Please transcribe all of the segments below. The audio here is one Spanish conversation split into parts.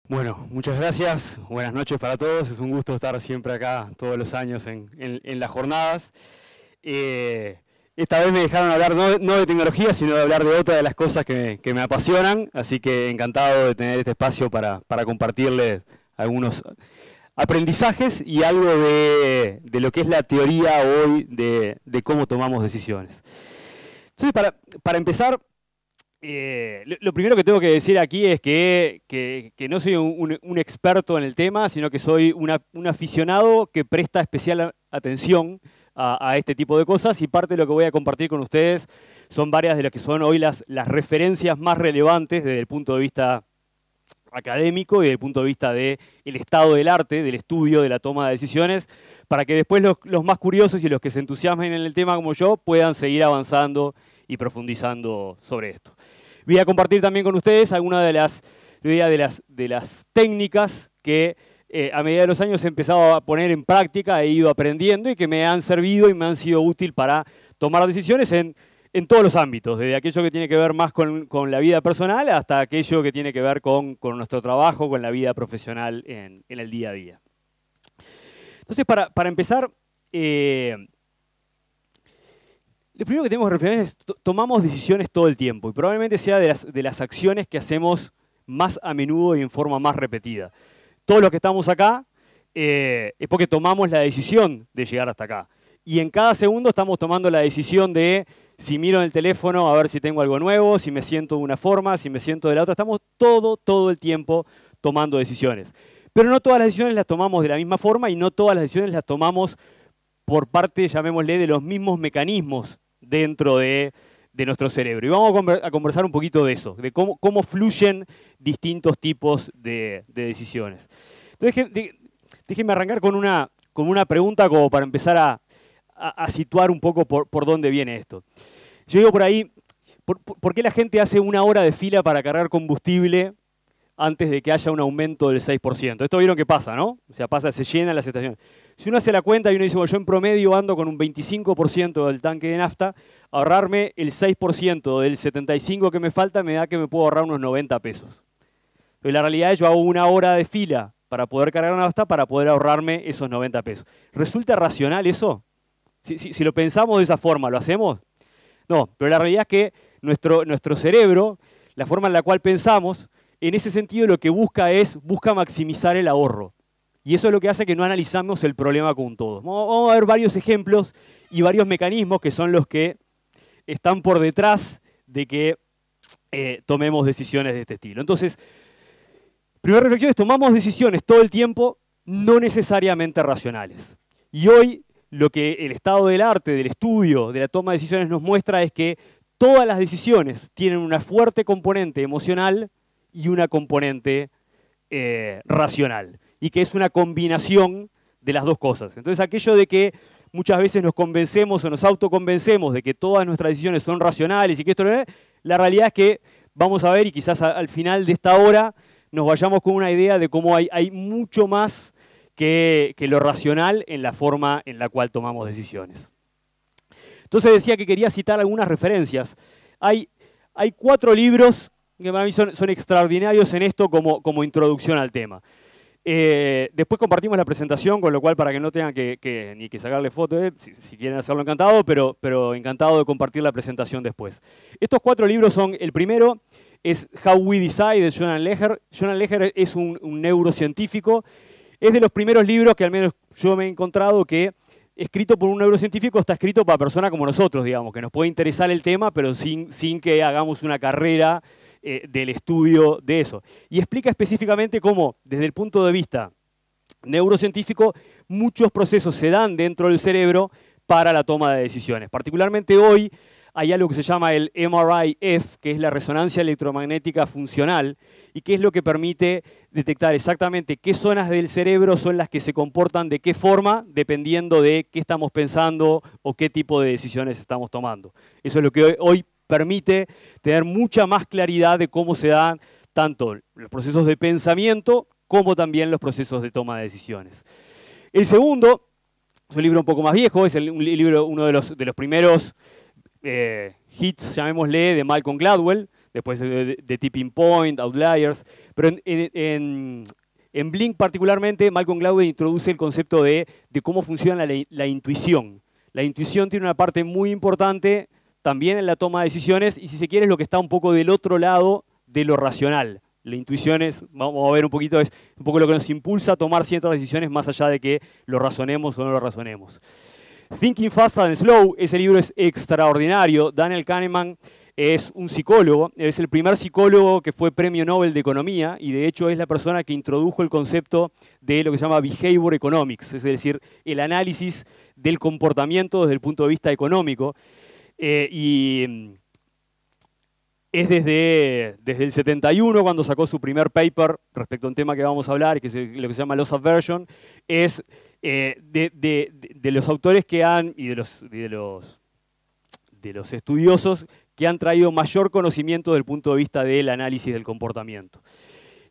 Bueno, muchas gracias. Buenas noches para todos. Es un gusto estar siempre acá todos los años en las jornadas. Esta vez me dejaron hablar no de tecnología, sino de hablar de otra de las cosas que me apasionan. Así que encantado de tener este espacio para compartirles algunos aprendizajes y algo de lo que es la teoría hoy de cómo tomamos decisiones. Entonces, para empezar, lo primero que tengo que decir aquí es que no soy un experto en el tema, sino que soy un aficionado que presta especial atención a este tipo de cosas, y parte de lo que voy a compartir con ustedes son varias de las que son hoy las referencias más relevantes desde el punto de vista académico y desde el punto de vista del estado del arte, del estudio, de la toma de decisiones, para que después los más curiosos y los que se entusiasmen en el tema como yo puedan seguir avanzando y profundizando sobre esto. Voy a compartir también con ustedes algunas de las técnicas que a medida de los años he empezado a poner en práctica, he ido aprendiendo y que me han servido y me han sido útil para tomar decisiones en todos los ámbitos, desde aquello que tiene que ver más con la vida personal hasta aquello que tiene que ver con nuestro trabajo, con la vida profesional en el día a día. Entonces, para empezar, lo primero que tenemos que reflexionar es tomamos decisiones todo el tiempo, y probablemente sea de las acciones que hacemos más a menudo y en forma más repetida. Todos los que estamos acá es porque tomamos la decisión de llegar hasta acá. Y en cada segundo estamos tomando la decisión de si miro en el teléfono a ver si tengo algo nuevo, si me siento de una forma, si me siento de la otra. Estamos todo el tiempo tomando decisiones. Pero no todas las decisiones las tomamos de la misma forma y no todas las decisiones las tomamos por parte, llamémosle, de los mismos mecanismos dentro de nuestro cerebro. Y vamos a conversar un poquito de eso, de cómo fluyen distintos tipos de decisiones. Entonces, déjenme arrancar con una pregunta como para empezar a situar un poco por dónde viene esto. Yo digo por ahí, ¿por qué la gente hace una hora de fila para cargar combustible antes de que haya un aumento del 6%? Esto vieron que pasa, ¿no? O sea, se llenan las estaciones. Si uno hace la cuenta y uno dice, bueno, yo en promedio ando con un 25% del tanque de nafta, ahorrarme el 6% del 75% que me falta me da que me puedo ahorrar unos 90 pesos. Pero la realidad es que yo hago una hora de fila para poder cargar nafta para poder ahorrarme esos 90 pesos. ¿Resulta racional eso? Si lo pensamos de esa forma, ¿lo hacemos? No, pero la realidad es que nuestro cerebro, la forma en la cual pensamos, en ese sentido lo que busca maximizar el ahorro. Y eso es lo que hace que no analizamos el problema con todo. Vamos a ver varios ejemplos y varios mecanismos que son los que están por detrás de que tomemos decisiones de este estilo. Entonces, primera reflexión es, tomamos decisiones todo el tiempo, no necesariamente racionales. Y hoy lo que el estado del arte, del estudio, de la toma de decisiones nos muestra es que todas las decisiones tienen una fuerte componente emocional y una componente racional, y que es una combinación de las dos cosas. Entonces, aquello de que muchas veces nos convencemos o nos autoconvencemos de que todas nuestras decisiones son racionales y que esto no es, la realidad es que vamos a ver, y quizás al final de esta hora nos vayamos con una idea de cómo hay mucho más que lo racional en la forma en la cual tomamos decisiones. Entonces decía que quería citar algunas referencias. Hay 4 libros que para mí son extraordinarios en esto como introducción al tema. Después compartimos la presentación, con lo cual para que no tengan ni que sacarle fotos, si quieren hacerlo encantado, pero encantado de compartir la presentación después. Estos 4 libros son, el primero es How We Decide de Jonathan Leher. Jonathan Leher es un neurocientífico. Es de los primeros libros que al menos yo me he encontrado que, escrito por un neurocientífico, está escrito para personas como nosotros, digamos, que nos puede interesar el tema, pero sin que hagamos una carrera del estudio de eso. Y explica específicamente cómo, desde el punto de vista neurocientífico, muchos procesos se dan dentro del cerebro para la toma de decisiones. Particularmente hoy hay algo que se llama el MRI-F, que es la resonancia electromagnética funcional, y que es lo que permite detectar exactamente qué zonas del cerebro son las que se comportan de qué forma, dependiendo de qué estamos pensando o qué tipo de decisiones estamos tomando. Eso es lo que hoy permite tener mucha más claridad de cómo se dan tanto los procesos de pensamiento como también los procesos de toma de decisiones. El segundo es un libro un poco más viejo, es un libro, uno de los primeros hits, llamémosle, de Malcolm Gladwell, después de Tipping Point, Outliers, pero en Blink particularmente, Malcolm Gladwell introduce el concepto de cómo funciona la intuición. La intuición tiene una parte muy importante también en la toma de decisiones y si se quiere es lo que está un poco del otro lado de lo racional. La intuición es, vamos a ver un poquito, es un poco lo que nos impulsa a tomar ciertas decisiones más allá de que lo razonemos o no lo razonemos. Thinking Fast and Slow, ese libro es extraordinario. Daniel Kahneman es un psicólogo, es el primer psicólogo que fue premio Nobel de Economía y de hecho es la persona que introdujo el concepto de lo que se llama Behavior Economics, es decir, el análisis del comportamiento desde el punto de vista económico. Y es desde el 71 cuando sacó su primer paper respecto a un tema que vamos a hablar, que es lo que se llama Loss Aversion, es de los autores que han, y de los estudiosos que han traído mayor conocimiento desde el punto de vista del análisis del comportamiento.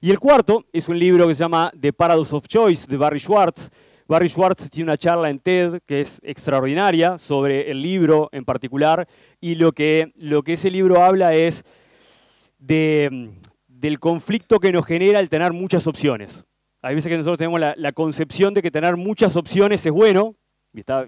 Y el cuarto es un libro que se llama The Paradox of Choice, de Barry Schwartz. Barry Schwartz tiene una charla en TED que es extraordinaria sobre el libro en particular, y lo que ese libro habla es del conflicto que nos genera el tener muchas opciones. Hay veces que nosotros tenemos la concepción de que tener muchas opciones es bueno.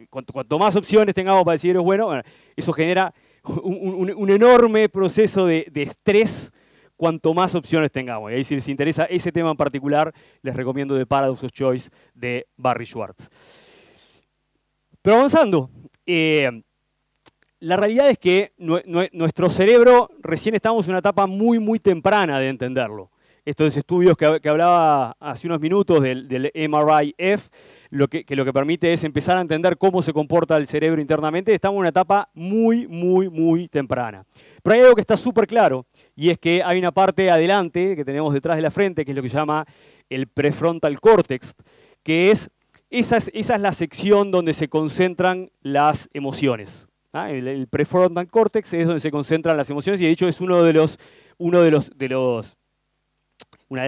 Cuanto más opciones tengamos para decir es bueno, eso genera un enorme proceso de estrés cuanto más opciones tengamos. Y ahí si les interesa ese tema en particular, les recomiendo The Paradox of Choice de Barry Schwartz. Pero avanzando, la realidad es que nuestro cerebro recién estamos en una etapa muy, muy temprana de entenderlo. Estos estudios que hablaba hace unos minutos del MRI-F, lo que permite es empezar a entender cómo se comporta el cerebro internamente. Estamos en una etapa muy, muy, muy temprana. Pero hay algo que está súper claro, y es que hay una parte adelante que tenemos detrás de la frente, que es lo que se llama el prefrontal córtex, que esa es la sección donde se concentran las emociones. El prefrontal córtex es donde se concentran las emociones, y de hecho es una de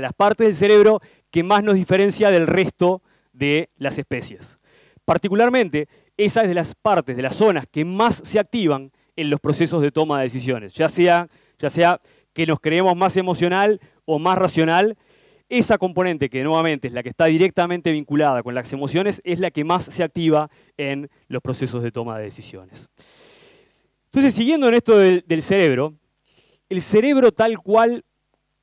las partes del cerebro que más nos diferencia del resto de las especies. Particularmente, esa es de las partes, de las zonas que más se activan en los procesos de toma de decisiones. Ya sea que nos creemos más emocional o más racional, esa componente que nuevamente es la que está directamente vinculada con las emociones es la que más se activa en los procesos de toma de decisiones. Entonces, siguiendo en esto del cerebro, el cerebro tal cual,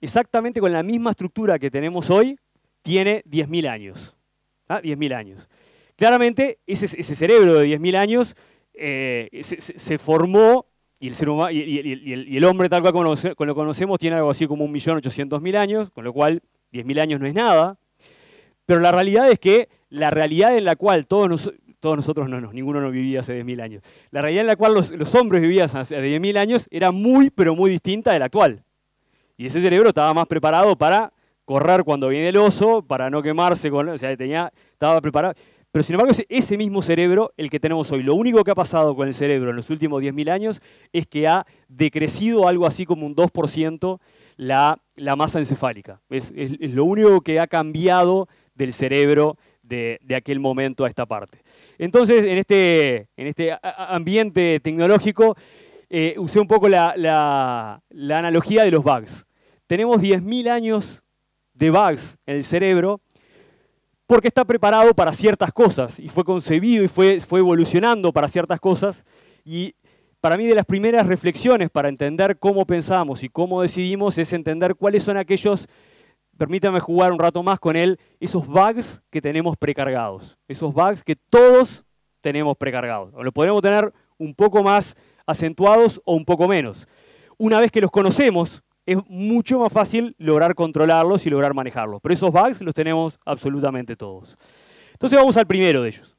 exactamente con la misma estructura que tenemos hoy, tiene 10.000 años. 10.000 años. Claramente, ese cerebro de 10.000 años se formó, y el hombre tal cual lo conocemos tiene algo así como 1.800.000 años, con lo cual 10.000 años no es nada. Pero la realidad es que la realidad en la cual todos nosotros ninguno no vivía hace 10.000 años. La realidad en la cual los hombres vivían hace 10.000 años era muy, pero muy distinta de la actual. Y ese cerebro estaba más preparado para correr cuando viene el oso, para no quemarse, estaba preparado. Pero sin embargo es ese mismo cerebro el que tenemos hoy. Lo único que ha pasado con el cerebro en los últimos 10.000 años es que ha decrecido algo así como un 2% la masa encefálica. Es lo único que ha cambiado del cerebro de aquel momento a esta parte. Entonces, en este ambiente tecnológico, usé un poco la analogía de los bugs. Tenemos 10.000 años de bugs en el cerebro porque está preparado para ciertas cosas y fue concebido y fue evolucionando para ciertas cosas. Y para mí de las primeras reflexiones para entender cómo pensamos y cómo decidimos es entender cuáles son aquellos, permítame jugar un rato más con él, esos bugs que tenemos precargados. Esos bugs que todos tenemos precargados. O los podemos tener un poco más acentuados o un poco menos. Una vez que los conocemos, es mucho más fácil lograr controlarlos y lograr manejarlos. Pero esos bugs los tenemos absolutamente todos. Entonces vamos al primero de ellos.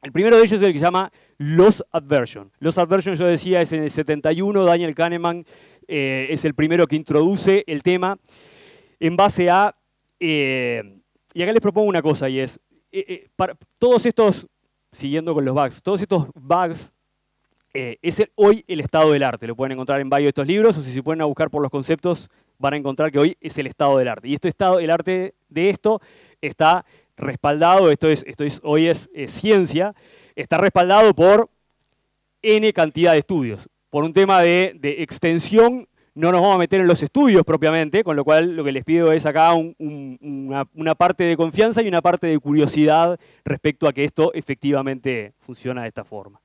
El primero de ellos es el que se llama Loss Aversion. Loss Aversion, yo decía, es en el 71. Daniel Kahneman es el primero que introduce el tema en base a... y acá les propongo una cosa, y es, para todos estos, siguiendo con los bugs, todos estos bugs es hoy el estado del arte. Lo pueden encontrar en varios de estos libros, o si se ponen a buscar por los conceptos, van a encontrar que hoy es el estado del arte. Y el arte de esto está respaldado, hoy es ciencia, está respaldado por N cantidad de estudios, por un tema de extensión No nos vamos a meter en los estudios propiamente, con lo cual lo que les pido es acá una parte de confianza y una parte de curiosidad respecto a que esto efectivamente funciona de esta forma.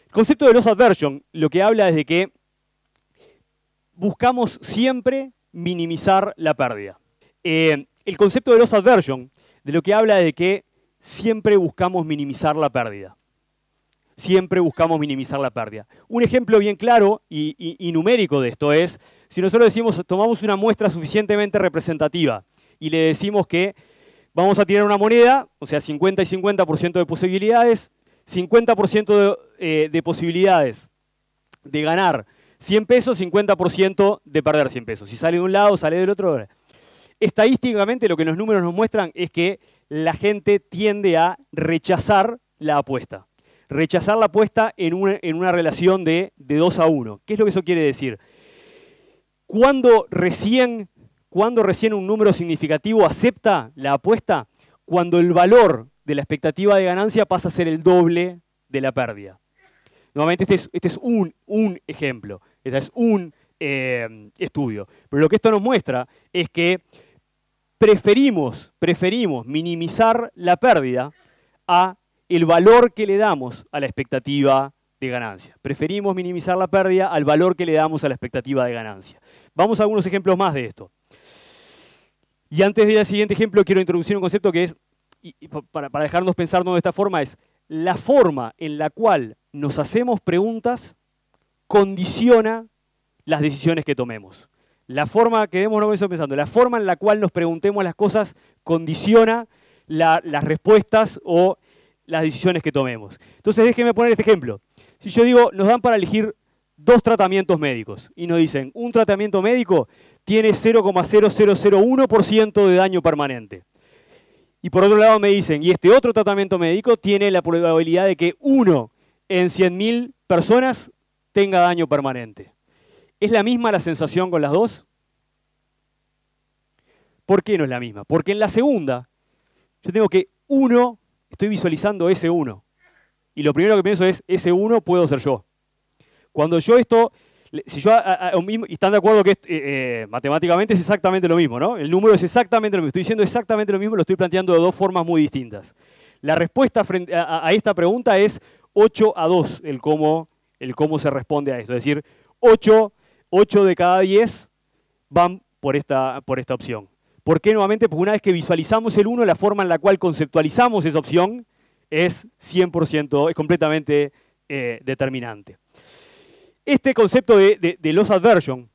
El concepto de loss aversion lo que habla es de que buscamos siempre minimizar la pérdida. El concepto de loss aversion de lo que habla es de que siempre buscamos minimizar la pérdida. Siempre buscamos minimizar la pérdida. Un ejemplo bien claro y numérico de esto es, si nosotros decimos, tomamos una muestra suficientemente representativa y le decimos que vamos a tirar una moneda, o sea, 50 y 50% de posibilidades, 50% de posibilidades de ganar 100 pesos, 50% de perder 100 pesos. Si sale de un lado, sale del otro. Estadísticamente lo que los números nos muestran es que la gente tiende a rechazar la apuesta. Rechazar la apuesta en una relación de 2 a 1. ¿Qué es lo que eso quiere decir? Cuando recién un número significativo acepta la apuesta, cuando el valor de la expectativa de ganancia pasa a ser el doble de la pérdida. Nuevamente, este es un ejemplo, este es un estudio. Pero lo que esto nos muestra es que preferimos minimizar la pérdida a el valor que le damos a la expectativa de ganancia. Preferimos minimizar la pérdida al valor que le damos a la expectativa de ganancia. Vamos a algunos ejemplos más de esto. Y antes de ir al siguiente ejemplo, quiero introducir un concepto que es, para dejarnos pensarnos de esta forma, es la forma en la cual nos hacemos preguntas condiciona las decisiones que tomemos. La forma, quedémonos eso pensando, la forma en la cual nos preguntemos las cosas condiciona las respuestas o las decisiones que tomemos. Entonces déjenme poner este ejemplo. Si yo digo, nos dan para elegir 2 tratamientos médicos y nos dicen, un tratamiento médico tiene 0,0001% de daño permanente. Y por otro lado me dicen, y este otro tratamiento médico tiene la probabilidad de que 1 en 100.000 personas tenga daño permanente. ¿Es la misma la sensación con las dos? ¿Por qué no es la misma? Porque en la segunda, yo tengo que estoy visualizando ese 1. Y lo primero que pienso es, ese 1 puedo ser yo. Cuando yo esto, si yo, y están de acuerdo que matemáticamente es exactamente lo mismo, ¿no? El número es exactamente lo mismo. Estoy diciendo exactamente lo mismo, lo estoy planteando de 2 formas muy distintas. La respuesta frente a esta pregunta es 8 a 2, el cómo se responde a esto. Es decir, 8 de cada 10 van por esta opción. ¿Por qué nuevamente? Porque una vez que visualizamos el 1, la forma en la cual conceptualizamos esa opción es 100%, es completamente determinante. Este concepto de loss aversion,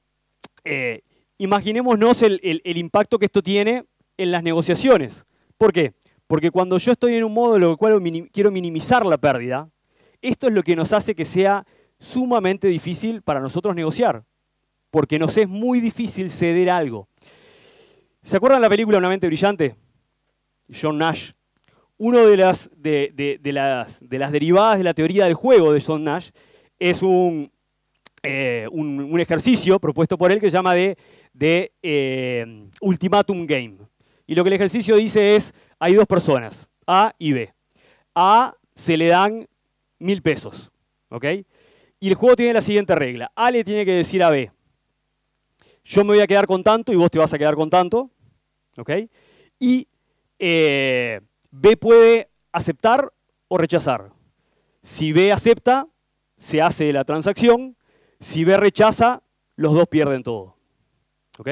imaginémonos el impacto que esto tiene en las negociaciones. ¿Por qué? Porque cuando yo estoy en un modo en el cual quiero minimizar la pérdida, esto es lo que nos hace que sea sumamente difícil para nosotros negociar, porque nos es muy difícil ceder algo. ¿Se acuerdan la película Una mente brillante? John Nash. Una de las derivadas de la teoría del juego de John Nash es un ejercicio propuesto por él que se llama de Ultimatum Game. Y lo que el ejercicio dice es, hay 2 personas, A y B. A A se le dan 1.000 pesos, ¿ok? Y el juego tiene la siguiente regla. A le tiene que decir a B, yo me voy a quedar con tanto y vos te vas a quedar con tanto, ¿ok? Y B puede aceptar o rechazar. Si B acepta, se hace la transacción. Si B rechaza, los dos pierden todo, ¿ok?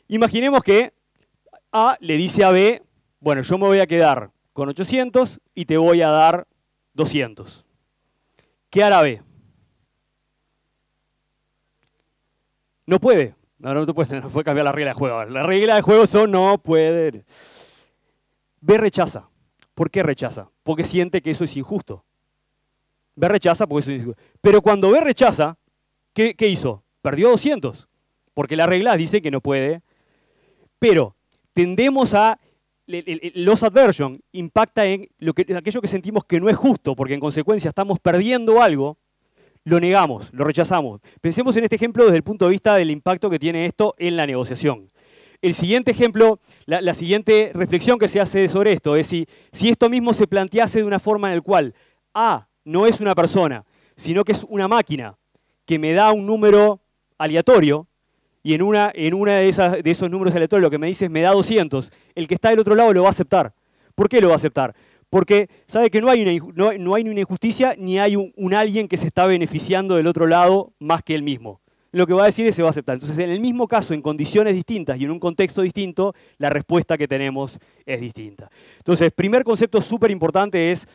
Imaginemos que A le dice a B, bueno, yo me voy a quedar con 800 y te voy a dar 200. ¿Qué hará B? No puede. No puede cambiar la regla de juego. La regla de juego son no puede. B rechaza. ¿Por qué rechaza? Porque siente que eso es injusto. B rechaza porque eso es injusto. Pero cuando B rechaza, ¿qué hizo? Perdió 200. Porque la regla dice que no puede. Pero tendemos a... El loss aversion impacta en aquello que sentimos que no es justo, porque en consecuencia estamos perdiendo algo. Lo negamos, lo rechazamos. Pensemos en este ejemplo desde el punto de vista del impacto que tiene esto en la negociación. El siguiente ejemplo, la siguiente reflexión que se hace sobre esto es si esto mismo se plantease de una forma en la cual A no es una persona, sino que es una máquina que me da un número aleatorio, y en una de esos números aleatorios lo que me dice es me da 200, el que está del otro lado lo va a aceptar. ¿Por qué lo va a aceptar? Porque sabe que no hay ni una injusticia ni hay un alguien que se está beneficiando del otro lado más que él mismo. Lo que va a decir es que se va a aceptar. Entonces, en el mismo caso, en condiciones distintas y en un contexto distinto, la respuesta que tenemos es distinta. Entonces, primer concepto súper importante es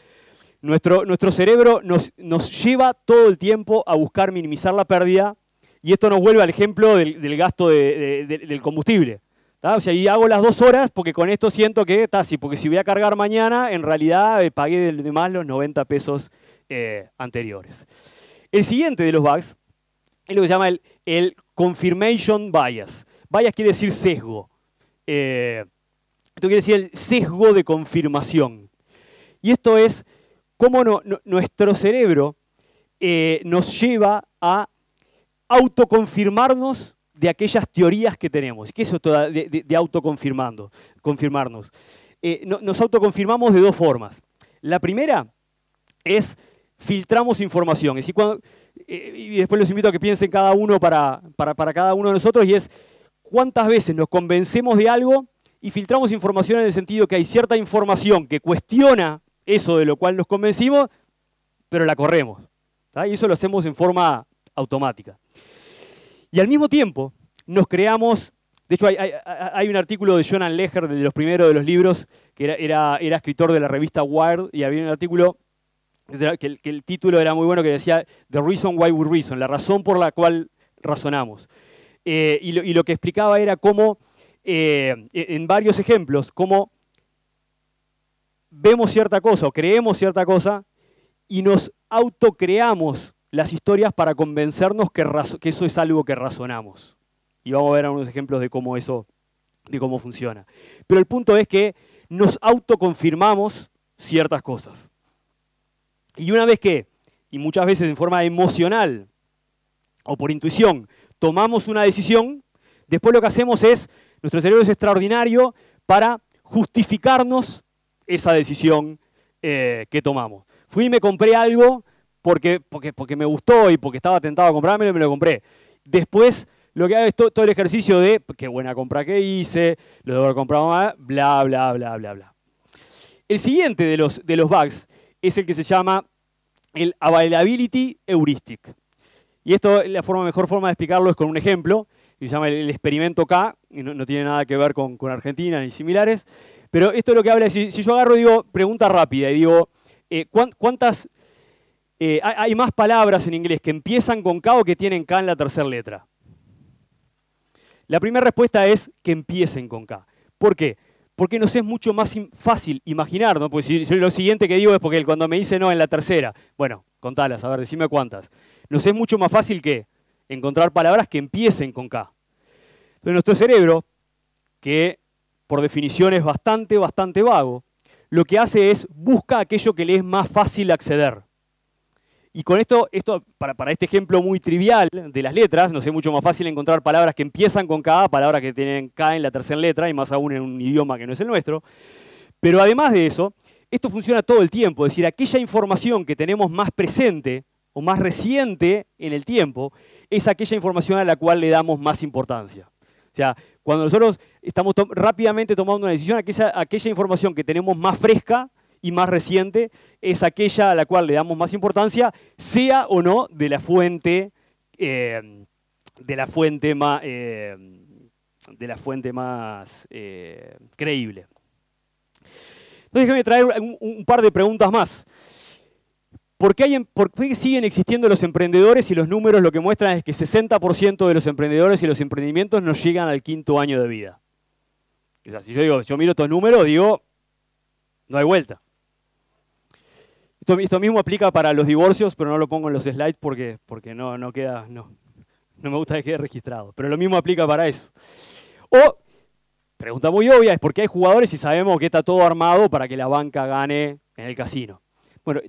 nuestro cerebro nos lleva todo el tiempo a buscar minimizar la pérdida, y esto nos vuelve al ejemplo del gasto del combustible. ¿Tá? O sea, y hago las 2 horas porque con esto siento que está así, porque si voy a cargar mañana, en realidad pagué de más los 90 pesos anteriores. El siguiente de los bugs es lo que se llama el confirmation bias. Bias quiere decir sesgo. Esto quiere decir el sesgo de confirmación. Y esto es cómo nuestro cerebro nos lleva a autoconfirmarnos de aquellas teorías que tenemos. ¿Qué es eso de autoconfirmarnos? Nos autoconfirmamos de 2 formas. La primera es filtramos información. Es decir, y después los invito a que piensen cada uno para cada uno de nosotros, y es cuántas veces nos convencemos de algo y filtramos información en el sentido que hay cierta información que cuestiona eso de lo cual nos convencimos, pero la corremos. ¿Tá? Y eso lo hacemos en forma automática. Y al mismo tiempo nos creamos, de hecho hay un artículo de Jonathan Leher, de los primeros de los libros, que era escritor de la revista Wired, y había un artículo que el título era muy bueno, que decía The Reason Why We Reason, la razón por la cual razonamos. Y lo que explicaba era cómo, en varios ejemplos, cómo vemos cierta cosa o creemos cierta cosa y nos autocreamos las historias para convencernos que eso es algo que razonamos. Y vamos a ver algunos ejemplos de cómo funciona. Pero el punto es que nos autoconfirmamos ciertas cosas. Y una vez que, y muchas veces en forma emocional o por intuición, tomamos una decisión, después lo que hacemos es, nuestro cerebro es extraordinario para justificarnos esa decisión que tomamos. Fui y me compré algo porque me gustó y porque estaba tentado a comprármelo y me lo compré. Después lo que hago es todo el ejercicio de qué buena compra que hice, lo debo haber comprado más, bla, bla, bla, bla, bla. El siguiente de los bugs es el que se llama el availability heuristic. Y esto, la mejor forma de explicarlo es con un ejemplo, que se llama el experimento K, y no tiene nada que ver con Argentina ni similares, pero esto lo que habla es, si yo agarro y digo, pregunta rápida, y digo, ¿cuántas hay más palabras en inglés que empiezan con K o que tienen K en la tercera letra? La primera respuesta es que empiecen con K. ¿Por qué? Porque nos es mucho más fácil imaginar, ¿no? Pues si lo siguiente que digo es porque cuando me dice no en la tercera, bueno, contalas, a ver, decime cuántas. Nos es mucho más fácil que encontrar palabras que empiecen con K. Pero nuestro cerebro, que por definición es bastante vago, lo que hace es busca aquello que le es más fácil acceder. Y con esto para este ejemplo muy trivial de las letras, nos es mucho más fácil encontrar palabras que empiezan con K, palabras que tienen K en la tercera letra, y más aún en un idioma que no es el nuestro. Pero además de eso, esto funciona todo el tiempo. Es decir, aquella información que tenemos más presente o más reciente en el tiempo, es aquella información a la cual le damos más importancia. O sea, cuando nosotros estamos rápidamente tomando una decisión, aquella información que tenemos más fresca y más reciente es aquella a la cual le damos más importancia, sea o no de la fuente más creíble. Entonces déjame traer un par de preguntas más. ¿Por qué siguen existiendo los emprendedores y los números lo que muestran es que 60% de los emprendedores y los emprendimientos no llegan al 5º año de vida? O sea, si yo miro estos números, digo, no hay vuelta. Esto mismo aplica para los divorcios, pero no lo pongo en los slides porque no me gusta que quede registrado. Pero lo mismo aplica para eso. O, pregunta muy obvia, es por qué hay jugadores y sabemos que está todo armado para que la banca gane en el casino. Bueno,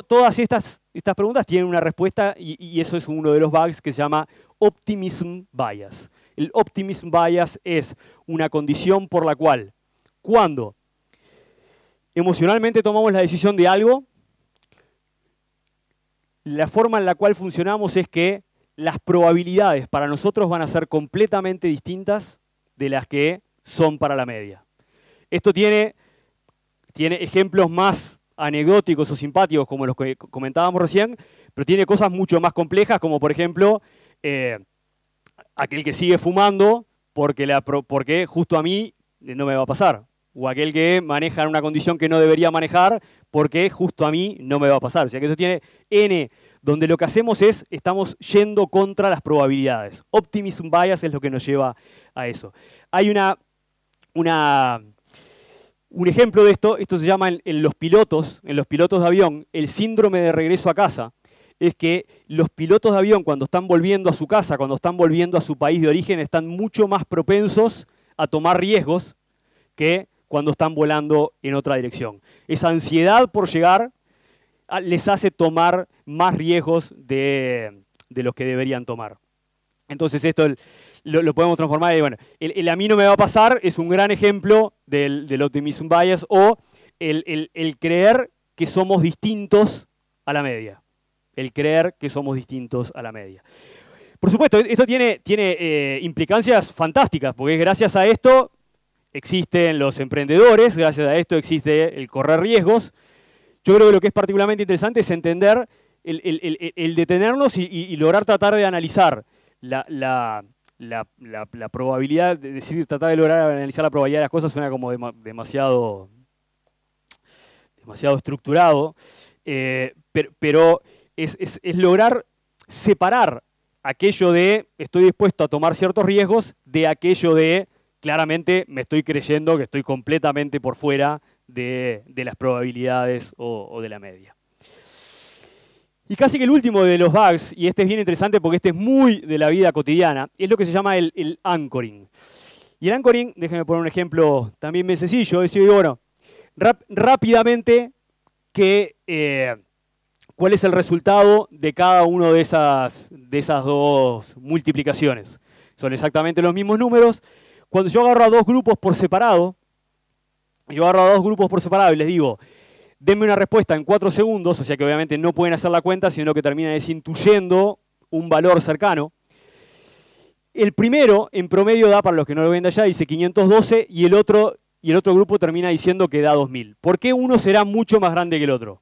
todas estas preguntas tienen una respuesta y eso es uno de los bugs que se llama optimism bias. El optimism bias es una condición por la cual, cuando emocionalmente tomamos la decisión de algo, la forma en la cual funcionamos es que las probabilidades para nosotros van a ser completamente distintas de las que son para la media. Esto tiene ejemplos más anecdóticos o simpáticos como los que comentábamos recién, pero tiene cosas mucho más complejas como por ejemplo aquel que sigue fumando porque justo a mí no me va a pasar. O aquel que maneja en una condición que no debería manejar porque justo a mí no me va a pasar. O sea que eso tiene N, donde lo que hacemos estamos yendo contra las probabilidades. Optimism bias es lo que nos lleva a eso. Hay un ejemplo de esto se llama en los pilotos de avión, el síndrome de regreso a casa. Es que los pilotos de avión cuando están volviendo a su casa, cuando están volviendo a su país de origen, están mucho más propensos a tomar riesgos que cuando están volando en otra dirección. Esa ansiedad por llegar les hace tomar más riesgos de los que deberían tomar. Entonces esto lo podemos transformar en, bueno, el a mí no me va a pasar es un gran ejemplo del optimism bias o el creer que somos distintos a la media. El creer que somos distintos a la media. Por supuesto, esto tiene implicancias fantásticas, porque gracias a esto existen los emprendedores, gracias a esto existe el correr riesgos. Yo creo que lo que es particularmente interesante es entender el detenernos y lograr tratar de analizar la probabilidad, es decir, tratar de lograr analizar la probabilidad de las cosas suena como demasiado estructurado, pero es lograr separar aquello de estoy dispuesto a tomar ciertos riesgos de aquello de claramente me estoy creyendo que estoy completamente por fuera de las probabilidades o de la media. Y casi que el último de los bugs, y este es bien interesante porque este es muy de la vida cotidiana, es lo que se llama el anchoring. Y el anchoring, déjenme poner un ejemplo también bien sencillo, es decir, bueno, rápidamente cuál es el resultado de cada una de esas dos multiplicaciones. Son exactamente los mismos números. Cuando yo agarro a dos grupos por separado, y les digo, denme una respuesta en 4 segundos, o sea que obviamente no pueden hacer la cuenta, sino que terminan intuyendo un valor cercano. El primero, en promedio, da, para los que no lo ven de allá, dice 512, y el otro grupo termina diciendo que da 2000. ¿Por qué uno será mucho más grande que el otro?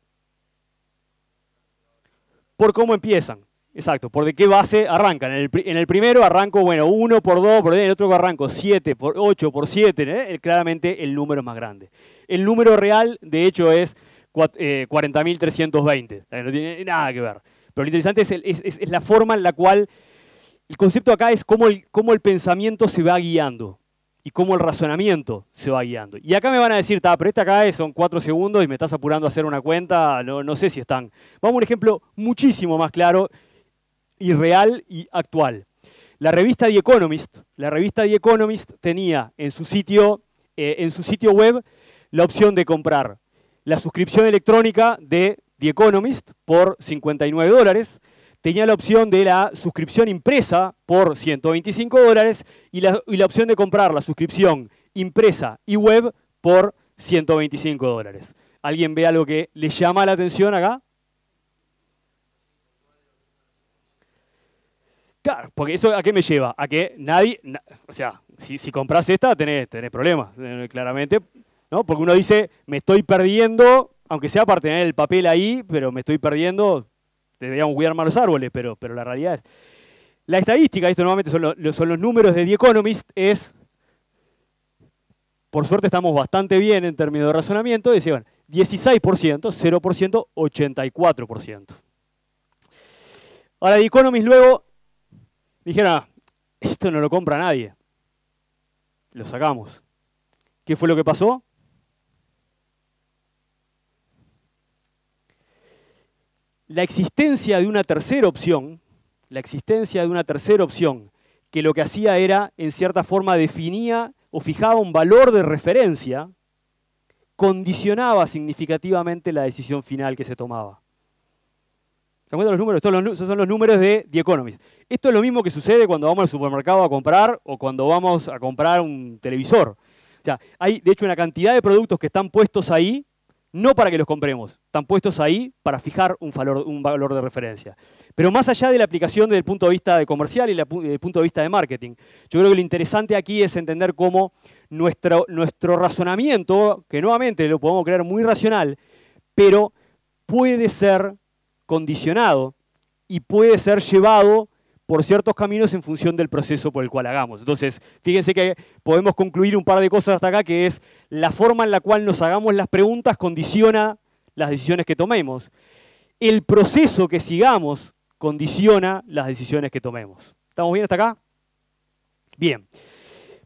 Por cómo empiezan. Exacto, por de qué base arrancan. En el primero arranco, bueno, 1 por 2, en el otro arranco 7 por 8 por 7, claramente el número es más grande. El número real, de hecho, es 40.320, no tiene nada que ver. Pero lo interesante es la forma en la cual, el concepto acá es cómo el pensamiento se va guiando y cómo el razonamiento se va guiando. Y acá me van a decir, pero este acá son 4 segundos y me estás apurando a hacer una cuenta, no sé si están. Vamos a un ejemplo muchísimo más claro y real y actual. La revista The Economist tenía en su sitio web la opción de comprar la suscripción electrónica de The Economist por $59, tenía la opción de la suscripción impresa por $125 y la opción de comprar la suscripción impresa y web por $125. ¿Alguien ve algo que le llama la atención acá? Claro, porque eso ¿a qué me lleva? A que nadie, o sea, si compras esta tenés problemas, claramente, ¿no? Porque uno dice, me estoy perdiendo, aunque sea para tener el papel ahí, pero me estoy perdiendo, deberíamos cuidar más los árboles, pero la realidad es. La estadística, esto nuevamente son los números de The Economist, por suerte estamos bastante bien en términos de razonamiento, decían 16%, 0%, 84%. Ahora The Economist luego dijeron, esto no lo compra nadie. Lo sacamos. ¿Qué fue lo que pasó? La existencia de una tercera opción, que lo que hacía era, en cierta forma, definía o fijaba un valor de referencia, condicionaba significativamente la decisión final que se tomaba. ¿Se dan cuenta los números? Estos son los números de The Economist. Esto es lo mismo que sucede cuando vamos al supermercado a comprar o cuando vamos a comprar un televisor. O sea, hay, de hecho, una cantidad de productos que están puestos ahí no para que los compremos, están puestos ahí para fijar un valor de referencia. Pero más allá de la aplicación desde el punto de vista de comercial y desde el punto de vista de marketing, yo creo que lo interesante aquí es entender cómo nuestro razonamiento, que nuevamente lo podemos creer muy racional, pero puede ser condicionado y puede ser llevado por ciertos caminos en función del proceso por el cual hagamos. Entonces, fíjense que podemos concluir un par de cosas hasta acá, que es la forma en la cual nos hagamos las preguntas condiciona las decisiones que tomemos. El proceso que sigamos condiciona las decisiones que tomemos. ¿Estamos bien hasta acá? Bien.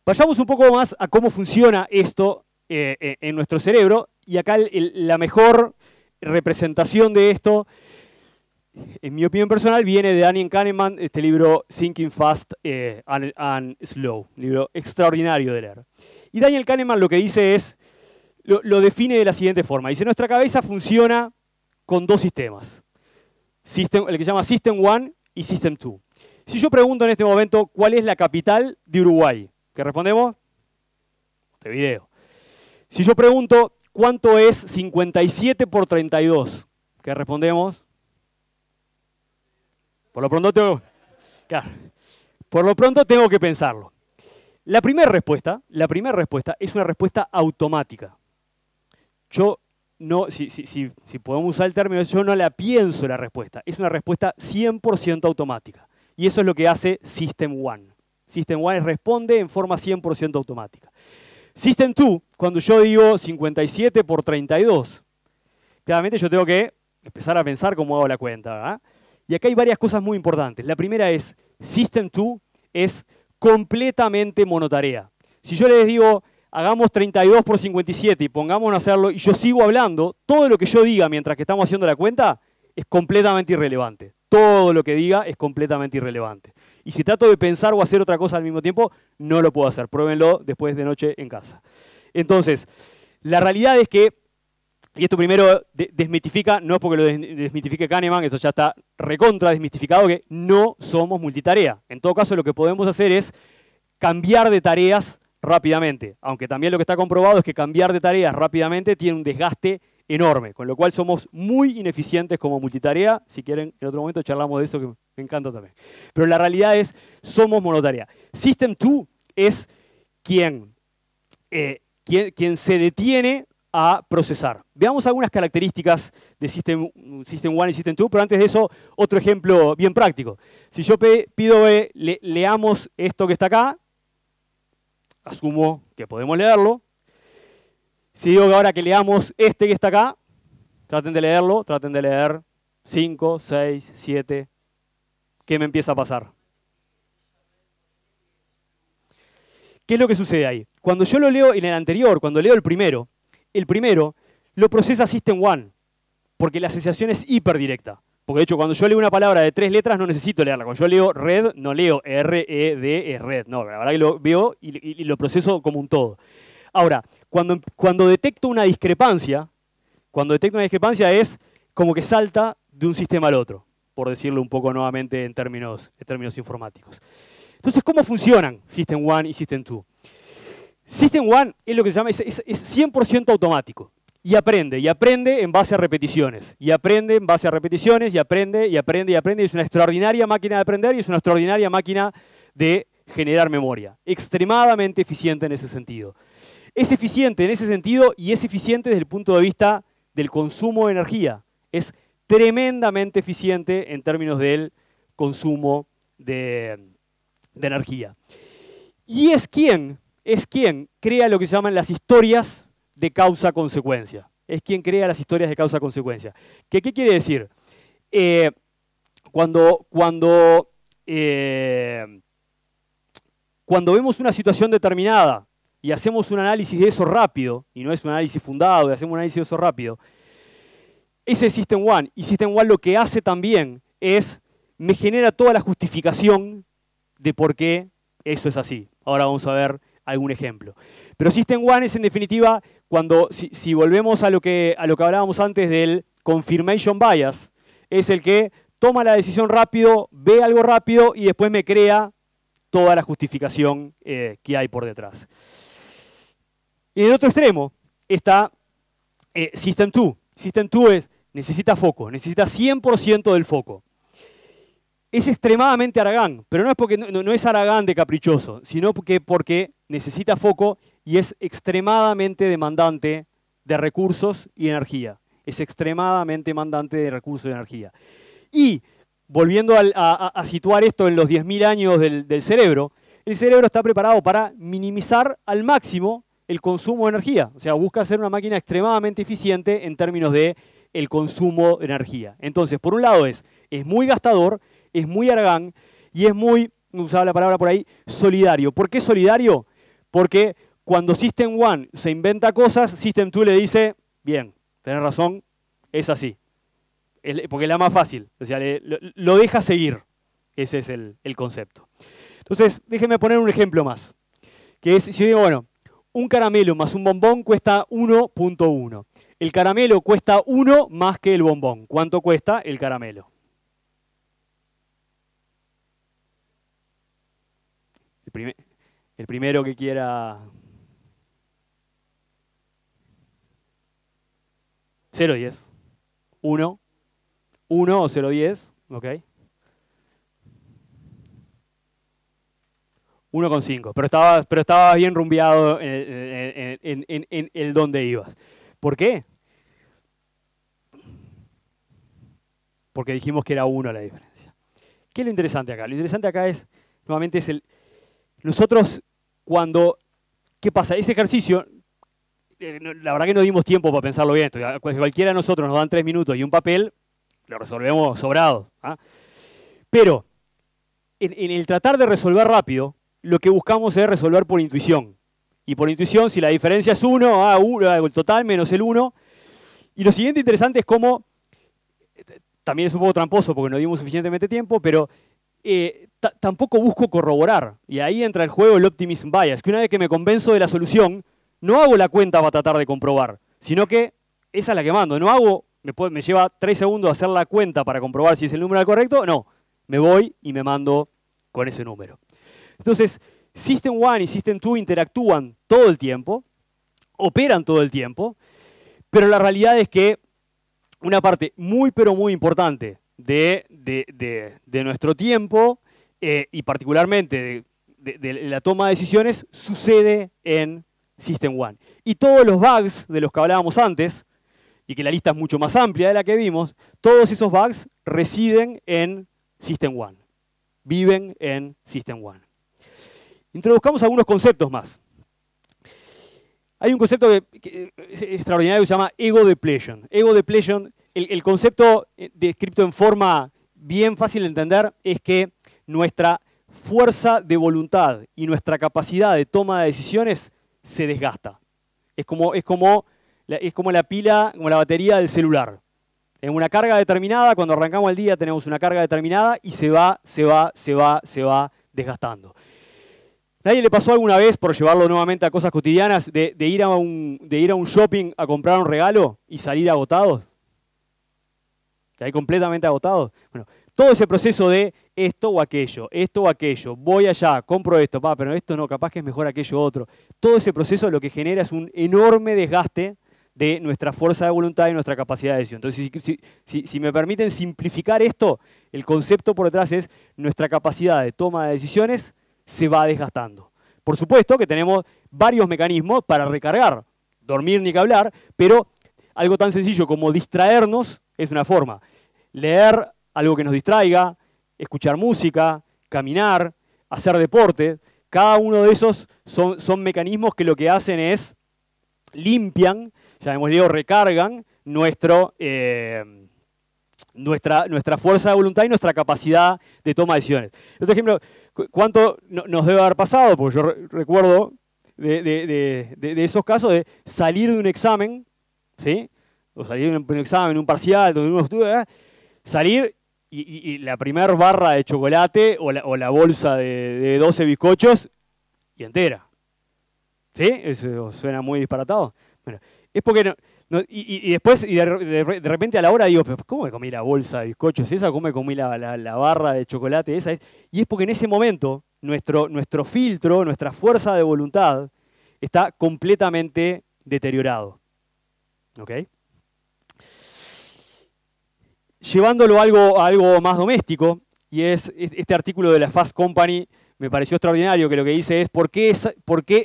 Vayamos un poco más a cómo funciona esto en nuestro cerebro. Y acá la mejor representación de esto, en mi opinión personal, viene de Daniel Kahneman, este libro Thinking Fast and Slow, un libro extraordinario de leer. Y Daniel Kahneman lo que dice es, lo define de la siguiente forma. Dice, nuestra cabeza funciona con dos sistemas, el que se llama System 1 y System 2. Si yo pregunto en este momento cuál es la capital de Uruguay, ¿qué respondemos? Este video. Si yo pregunto cuánto es 57 por 32, ¿qué respondemos? Por lo pronto tengo que pensarlo. La primera respuesta es una respuesta automática. Yo no, si podemos usar el término, yo no la pienso la respuesta. Es una respuesta 100% automática. Y eso es lo que hace System 1. System 1 responde en forma 100% automática. System 2, cuando yo digo 57 por 32, claramente yo tengo que empezar a pensar cómo hago la cuenta, ¿verdad? Y acá hay varias cosas muy importantes. La primera es, System 2 es completamente monotarea. Si yo les digo, hagamos 32 por 57 y pongámonos a hacerlo, y yo sigo hablando, todo lo que yo diga mientras que estamos haciendo la cuenta es completamente irrelevante. Todo lo que diga es completamente irrelevante. Y si trato de pensar o hacer otra cosa al mismo tiempo, no lo puedo hacer. Pruébenlo después de noche en casa. Entonces, la realidad es que, y esto primero desmitifica, no es porque lo desmitifique Kahneman, esto ya está recontra desmitificado, que no somos multitarea. En todo caso, lo que podemos hacer es cambiar de tareas rápidamente. Aunque también lo que está comprobado es que cambiar de tareas rápidamente tiene un desgaste enorme, con lo cual somos muy ineficientes como multitarea. Si quieren, en otro momento charlamos de eso, que me encanta también. Pero la realidad es, somos monotarea. System 2 es quien se detiene a procesar. Veamos algunas características de System 1 y System 2, pero antes de eso, otro ejemplo bien práctico. Si yo pido que leamos esto que está acá, asumo que podemos leerlo. Si digo que ahora que leamos este que está acá, traten de leerlo, traten de leer 5, 6, 7. ¿Qué me empieza a pasar? ¿Qué es lo que sucede ahí? Cuando yo lo leo en el anterior, cuando leo el primero lo procesa System 1, porque la asociación es hiperdirecta. Porque de hecho, cuando yo leo una palabra de 3 letras, no necesito leerla. Cuando yo leo red, no leo R-E-D, es red. No, la verdad que lo veo y lo proceso como un todo. Ahora, cuando detecto una discrepancia, es como que salta de un sistema al otro, por decirlo un poco nuevamente en términos informáticos. Entonces, ¿cómo funcionan System 1 y System 2? System 1 es lo que se llama, es 100% automático. Y aprende en base a repeticiones. Y aprende en base a repeticiones, y aprende. Y es una extraordinaria máquina de aprender y es una extraordinaria máquina de generar memoria. Extremadamente eficiente en ese sentido. Es eficiente en ese sentido y es eficiente desde el punto de vista del consumo de energía. Es tremendamente eficiente en términos del consumo de energía. Y es quien crea lo que se llaman las historias de causa-consecuencia. Es quien crea las historias de causa-consecuencia. ¿Qué quiere decir? Cuando vemos una situación determinada y hacemos un análisis de eso rápido, y no es un análisis fundado, y hacemos un análisis de eso rápido, ese es System 1. Y System 1 lo que hace también es, me genera toda la justificación de por qué eso es así. Ahora vamos a ver algún ejemplo. Pero System 1 es en definitiva, si volvemos a lo que hablábamos antes del confirmation bias, es el que toma la decisión rápido, ve algo rápido y después me crea toda la justificación que hay por detrás. Y en el otro extremo está System 2. System 2 necesita foco, necesita 100% del foco. Es extremadamente Aragán, pero no es porque no es Aragán de caprichoso, sino porque necesita foco y es extremadamente demandante de recursos y energía. Es extremadamente demandante de recursos y energía. Y volviendo a situar esto en los 10.000 años del cerebro, el cerebro está preparado para minimizar al máximo el consumo de energía. O sea, busca ser una máquina extremadamente eficiente en términos de el consumo de energía. Entonces, por un lado es muy gastador, es muy Aragán y es muy, usaba la palabra por ahí, solidario. ¿Por qué solidario? Porque cuando System 1 se inventa cosas, System 2 le dice, bien, tenés razón, es así. Porque es la más fácil. O sea, lo deja seguir. Ese es el concepto. Entonces, déjenme poner un ejemplo más. Que es, si yo digo, bueno, un caramelo más un bombón cuesta 1.1. El caramelo cuesta 1 más que el bombón. ¿Cuánto cuesta el caramelo? El primero que quiera... 0,10. 1. 1 o 0,10. Ok. 1,5. Pero estaba bien rumbeado en el dónde ibas. ¿Por qué? Porque dijimos que era 1 la diferencia. ¿Qué es lo interesante acá? Lo interesante acá es, nuevamente, nosotros cuando... ¿Qué pasa? Ese ejercicio, la verdad que no dimos tiempo para pensarlo bien. Cualquiera de nosotros nos dan 3 minutos y un papel, lo resolvemos sobrado. ¿Ah? Pero en el tratar de resolver rápido, lo que buscamos es resolver por intuición. Y por intuición, si la diferencia es 1, el total menos el 1. Y lo siguiente interesante es cómo, también es un poco tramposo porque no dimos suficientemente tiempo, pero tampoco busco corroborar. Y ahí entra el juego el optimism bias, que una vez que me convenzo de la solución, no hago la cuenta para tratar de comprobar, sino que esa es la que mando. No hago, me lleva 3 segundos hacer la cuenta para comprobar si es el número correcto. No, me voy y me mando con ese número. Entonces, System 1 y System 2 interactúan todo el tiempo, operan todo el tiempo, pero la realidad es que una parte muy, pero muy importante de nuestro tiempo y particularmente de la toma de decisiones sucede en System 1. Y todos los bugs de los que hablábamos antes, y que la lista es mucho más amplia de la que vimos, todos esos bugs residen en System 1, viven en System 1. Introduzcamos algunos conceptos más. Hay un concepto que es extraordinario que se llama ego depletion. Ego depletion, el concepto descrito en forma bien fácil de entender es que nuestra fuerza de voluntad y nuestra capacidad de toma de decisiones se desgasta. Es como la pila, como la batería del celular. En una carga determinada, cuando arrancamos el día tenemos una carga determinada y se va desgastando. ¿Nadie le pasó alguna vez, por llevarlo nuevamente a cosas cotidianas, de ir a un shopping a comprar un regalo y salir agotados? ¿Ahí completamente agotados? Bueno, todo ese proceso de esto o aquello, voy allá, compro esto, pero esto no, capaz que es mejor aquello otro. Todo ese proceso lo que genera es un enorme desgaste de nuestra fuerza de voluntad y nuestra capacidad de decisión. Entonces, si me permiten simplificar esto, el concepto por detrás es nuestra capacidad de toma de decisiones se va desgastando. Por supuesto que tenemos varios mecanismos para recargar, dormir ni que hablar, pero algo tan sencillo como distraernos es una forma. Leer algo que nos distraiga, escuchar música, caminar, hacer deporte, cada uno de esos son mecanismos que lo que hacen es limpian, llamémosle recargan nuestra fuerza de voluntad y nuestra capacidad de toma de decisiones. Otro ejemplo, ¿cuánto nos debe haber pasado? Porque yo recuerdo de esos casos de salir de un examen, ¿sí? O salir de un examen, un parcial, donde uno estudia, salir y la primer barra de chocolate o la bolsa de 12 bizcochos y entera. ¿Sí? Eso suena muy disparatado. Bueno, es porque después, de repente a la hora digo, pero ¿cómo me comí la bolsa de bizcochos esa? ¿Cómo me comí la barra de chocolate esa? Y es porque en ese momento nuestro filtro, nuestra fuerza de voluntad está completamente deteriorado. ¿Ok? Llevándolo a algo más doméstico, y es este artículo de la Fast Company, me pareció extraordinario, que lo que dice es ¿por qué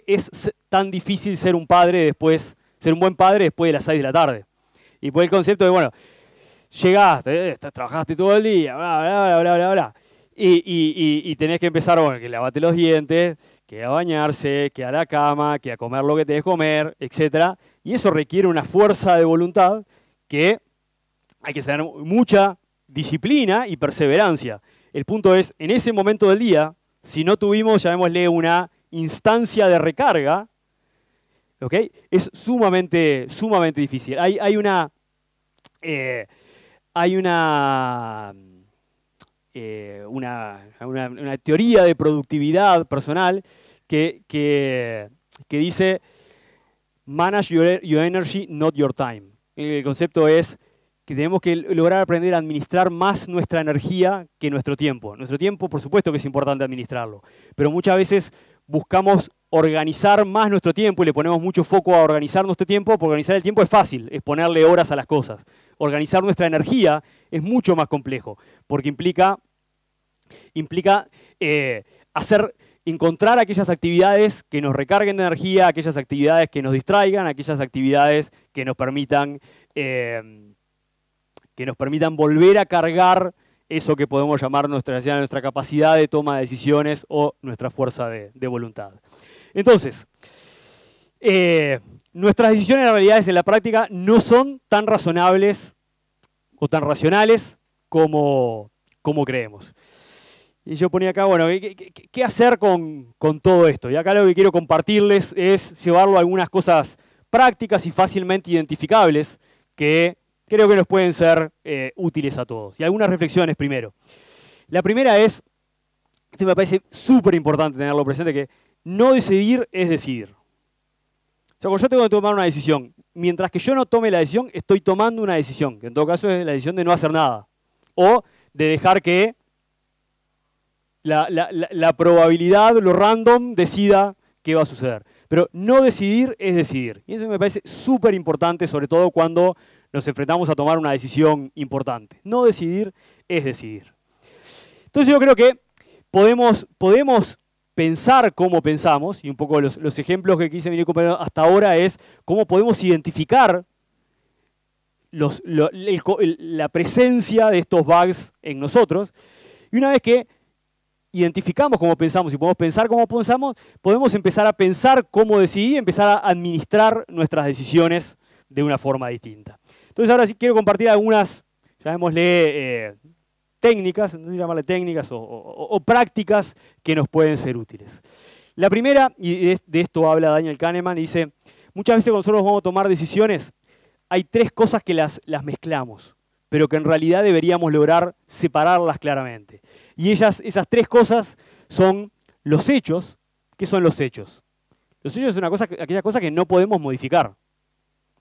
es tan difícil ser un buen padre después de las 6 de la tarde? Y pues el concepto de, bueno, llegaste, trabajaste todo el día, bla, bla, bla, bla, bla, y tenés que empezar, bueno, que lavate los dientes, que a bañarse, que a la cama, que a comer lo que tenés que comer, etc. Y eso requiere una fuerza de voluntad que hay que tener mucha disciplina y perseverancia. El punto es, en ese momento del día, si no tuvimos, llamémosle, una instancia de recarga, ¿ok? Es sumamente difícil. Hay una teoría de productividad personal que dice manage your energy, not your time. El concepto es que tenemos que lograr aprender a administrar más nuestra energía que nuestro tiempo. Nuestro tiempo, por supuesto que es importante administrarlo, pero muchas veces buscamos organizar más nuestro tiempo y le ponemos mucho foco a organizar nuestro tiempo, porque organizar el tiempo es fácil, es ponerle horas a las cosas. Organizar nuestra energía es mucho más complejo, porque implica encontrar aquellas actividades que nos recarguen de energía, aquellas actividades que nos distraigan, aquellas actividades que nos permitan volver a cargar eso que podemos llamar nuestra capacidad de toma de decisiones o nuestra fuerza de voluntad. Entonces, nuestras decisiones en realidad en la práctica no son tan razonables o tan racionales como creemos. Y yo ponía acá, bueno, ¿qué hacer con todo esto? Y acá lo que quiero compartirles es llevarlo a algunas cosas prácticas y fácilmente identificables que creo que nos pueden ser útiles a todos. Y algunas reflexiones primero. La primera es, esto me parece súper importante tenerlo presente, que no decidir es decidir. O sea, cuando yo tengo que tomar una decisión, mientras que yo no tome la decisión, estoy tomando una decisión, que en todo caso es la decisión de no hacer nada. O de dejar que la probabilidad, lo random, decida qué va a suceder. Pero no decidir es decidir. Y eso me parece súper importante, sobre todo cuando nos enfrentamos a tomar una decisión importante. No decidir es decidir. Entonces yo creo que podemos pensar cómo pensamos, y un poco los ejemplos que quise venir comparando hasta ahora es cómo podemos identificar la presencia de estos bugs en nosotros. Y una vez que identificamos cómo pensamos y podemos pensar cómo pensamos, podemos empezar a pensar cómo decidir y empezar a administrar nuestras decisiones de una forma distinta. Entonces ahora sí quiero compartir algunas, llamémosle técnicas, no sé si llamarle técnicas o prácticas que nos pueden ser útiles. La primera, y de esto habla Daniel Kahneman, dice, muchas veces cuando nosotros vamos a tomar decisiones, hay tres cosas que las mezclamos, pero que en realidad deberíamos lograr separarlas claramente. Y esas tres cosas son los hechos. ¿Qué son los hechos? Los hechos es aquella cosa que no podemos modificar.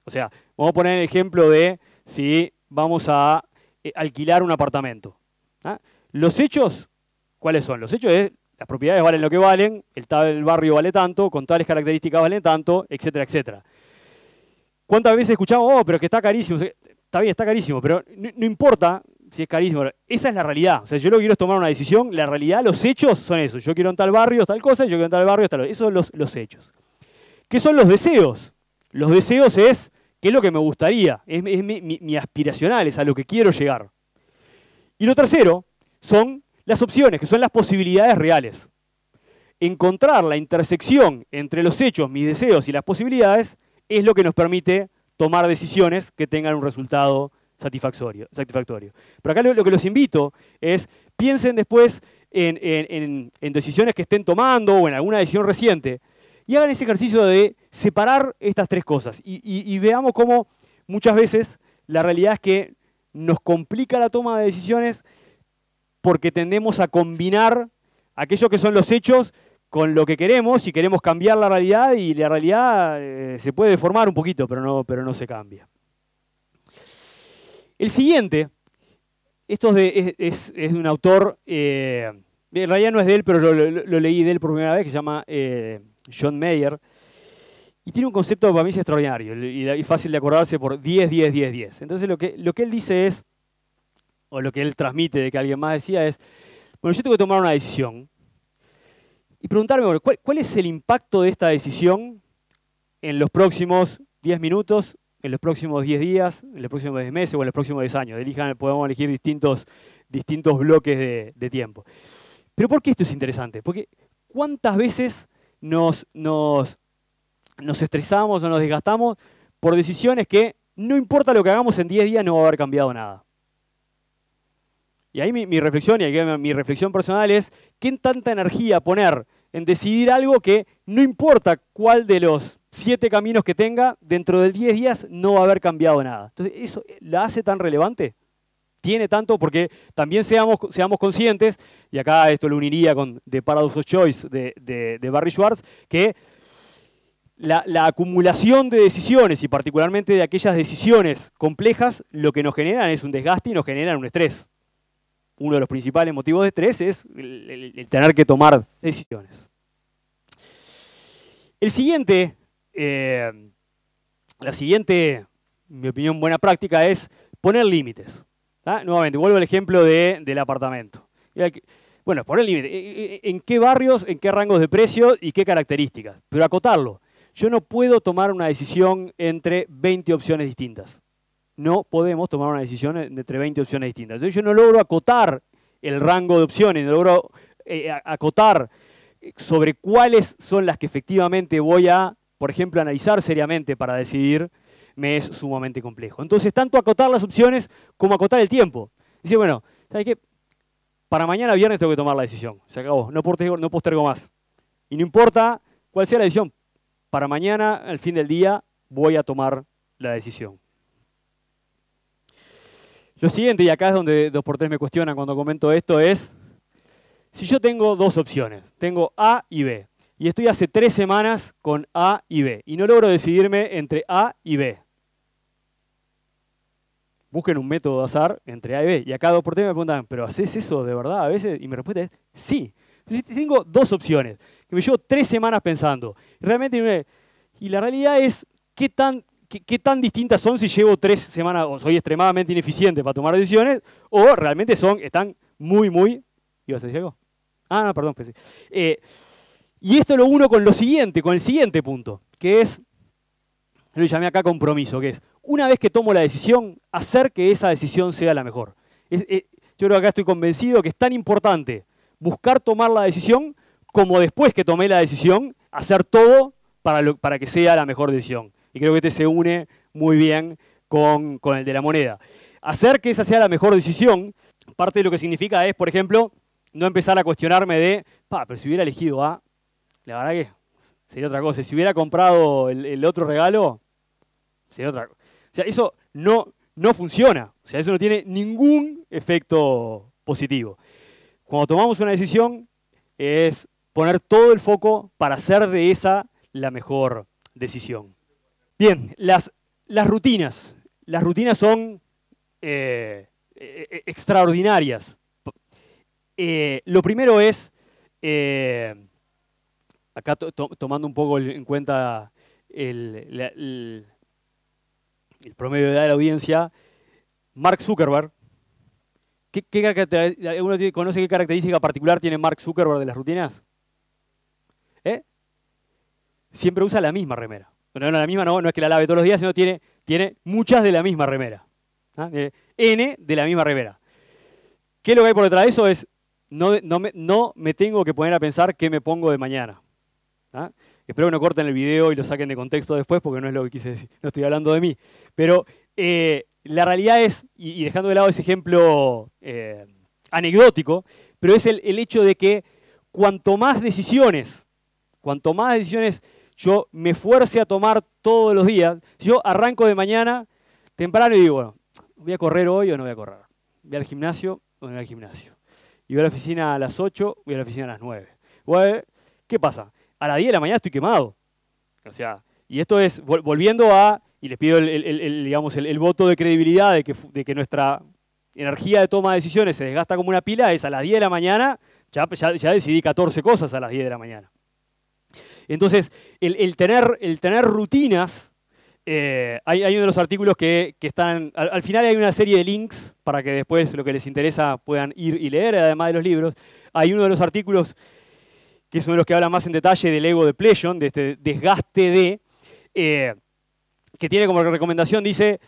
O sea, vamos a poner el ejemplo de si vamos a alquilar un apartamento. ¿Ah? Los hechos, ¿cuáles son? Los hechos es las propiedades valen lo que valen, el barrio vale tanto, con tales características vale tanto, etcétera, etcétera. ¿Cuántas veces escuchamos, pero que está carísimo? Está bien, está carísimo, pero no importa si es carísimo. Esa es la realidad. O sea, yo lo que quiero es tomar una decisión, la realidad, los hechos son eso. Yo quiero en tal barrio tal cosa, yo quiero en tal barrio tal otra. Esos son los hechos. ¿Qué son los deseos? Los deseos es qué es lo que me gustaría, es mi aspiracional, es a lo que quiero llegar. Y lo tercero son las opciones, que son las posibilidades reales. Encontrar la intersección entre los hechos, mis deseos y las posibilidades es lo que nos permite tomar decisiones que tengan un resultado satisfactorio. Pero acá lo que los invito es, piensen después en decisiones que estén tomando o en alguna decisión reciente y hagan ese ejercicio de separar estas tres cosas y veamos cómo muchas veces la realidad es que nos complica la toma de decisiones porque tendemos a combinar aquello que son los hechos con lo que queremos y queremos cambiar la realidad y la realidad se puede deformar un poquito, pero no se cambia. El siguiente, esto es de un autor, en realidad no es de él, pero lo leí de él por primera vez, que se llama John Mayer, Y tiene un concepto que para mí es extraordinario y fácil de acordarse por 10, 10, 10, 10. Entonces lo que él dice es, o lo que él transmite de que alguien más decía es, bueno, yo tengo que tomar una decisión y preguntarme, bueno, ¿cuál es el impacto de esta decisión en los próximos 10 minutos, en los próximos 10 días, en los próximos 10 meses o en los próximos 10 años? Podemos elegir distintos bloques de tiempo. Pero ¿por qué esto es interesante? Porque ¿cuántas veces nos estresamos o nos desgastamos por decisiones que no importa lo que hagamos en 10 días no va a haber cambiado nada? Y ahí mi reflexión personal es, ¿qué tanta energía poner en decidir algo que no importa cuál de los 7 caminos que tenga, dentro de 10 días no va a haber cambiado nada? Entonces, ¿eso la hace tan relevante? Tiene tanto, porque también seamos conscientes, y acá esto lo uniría con The Paradox of Choice de Barry Schwartz, que la acumulación de decisiones, y particularmente de aquellas decisiones complejas, lo que nos generan es un desgaste y nos generan un estrés. Uno de los principales motivos de estrés es el tener que tomar decisiones. La siguiente, en mi opinión, buena práctica es poner límites. Nuevamente, vuelvo al ejemplo del apartamento. Bueno, poner límites. ¿En qué barrios, en qué rangos de precio y qué características? Pero acotarlo. Yo no puedo tomar una decisión entre 20 opciones distintas. No podemos tomar una decisión entre 20 opciones distintas. Entonces yo no logro acotar el rango de opciones, no logro acotar sobre cuáles son las que efectivamente voy a, por ejemplo, analizar seriamente para decidir, me es sumamente complejo. Entonces, tanto acotar las opciones como acotar el tiempo. Dice, bueno, ¿sabes qué? Para mañana viernes tengo que tomar la decisión. Se acabó, no postergo más. Y no importa cuál sea la decisión, para mañana, al fin del día, voy a tomar la decisión. Lo siguiente, y acá es donde 2x3 me cuestionan cuando comento esto, es, si yo tengo 2 opciones, tengo A y B, y estoy hace 3 semanas con A y B, y no logro decidirme entre A y B. Busquen un método de azar entre A y B. Y acá 2x3 me preguntan, ¿pero haces eso de verdad a veces? Y mi respuesta es, sí. Entonces, tengo 2 opciones, que me llevo 3 semanas pensando. Y la realidad es, ¿qué tan distintas son si llevo 3 semanas o soy extremadamente ineficiente para tomar decisiones o realmente están muy... ¿Ibas a decir algo? No, perdón. Pensé. Y esto lo uno con el siguiente punto, que es, lo llamé acá compromiso, que es, una vez que tomo la decisión, hacer que esa decisión sea la mejor. Yo creo que acá estoy convencido que es tan importante buscar tomar la decisión como después que tomé la decisión, hacer todo para que sea la mejor decisión. Y creo que este se une muy bien con el de la moneda. Hacer que esa sea la mejor decisión, parte de lo que significa es, por ejemplo, no empezar a cuestionarme de, pero si hubiera elegido A, la verdad que sería otra cosa. Si hubiera comprado el otro regalo, sería otra cosa. O sea, eso no funciona. O sea, eso no tiene ningún efecto positivo. Cuando tomamos una decisión, es poner todo el foco para hacer de esa la mejor decisión. Bien, las rutinas. Las rutinas son extraordinarias. Lo primero es, acá tomando un poco en cuenta el promedio de edad de la audiencia, Mark Zuckerberg. ¿Alguno conoce qué característica particular tiene Mark Zuckerberg de las rutinas? Siempre usa la misma remera. Bueno, la misma no es que la lave todos los días, sino tiene muchas de la misma remera. N de la misma remera. ¿Qué es lo que hay por detrás de eso? Es, no me tengo que poner a pensar qué me pongo de mañana. Espero que no corten el video y lo saquen de contexto después, porque no es lo que quise decir. No estoy hablando de mí. Pero la realidad es, y dejando de lado ese ejemplo anecdótico, pero es el hecho de que cuanto más decisiones yo me fuerce a tomar todos los días, si yo arranco de mañana temprano y digo, bueno, ¿voy a correr hoy o no voy a correr? ¿Voy al gimnasio o no voy al gimnasio? Y voy a la oficina a las 8, voy a la oficina a las 9. Bueno, ¿qué pasa? A las 10 de la mañana estoy quemado. O sea, y esto es volviendo y les pido el voto de credibilidad de que nuestra energía de toma de decisiones se desgasta como una pila, es a las 10 de la mañana, ya decidí 14 cosas a las 10 de la mañana. Entonces, el tener rutinas, hay uno de los artículos que están, al final hay una serie de links para que después lo que les interesa puedan ir y leer, además de los libros. Hay uno de los artículos que es uno de los que habla más en detalle del ego depletion, de este desgaste que tiene como recomendación, dice,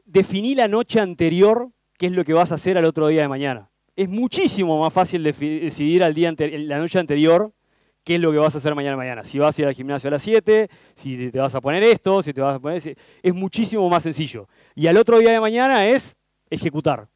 definí la noche anterior qué es lo que vas a hacer al otro día de mañana. Es muchísimo más fácil decidir la noche anterior qué es lo que vas a hacer mañana. Si vas a ir al gimnasio a las 7, si te vas a poner esto, si te vas a poner... Es muchísimo más sencillo. Y al otro día de mañana es ejecutar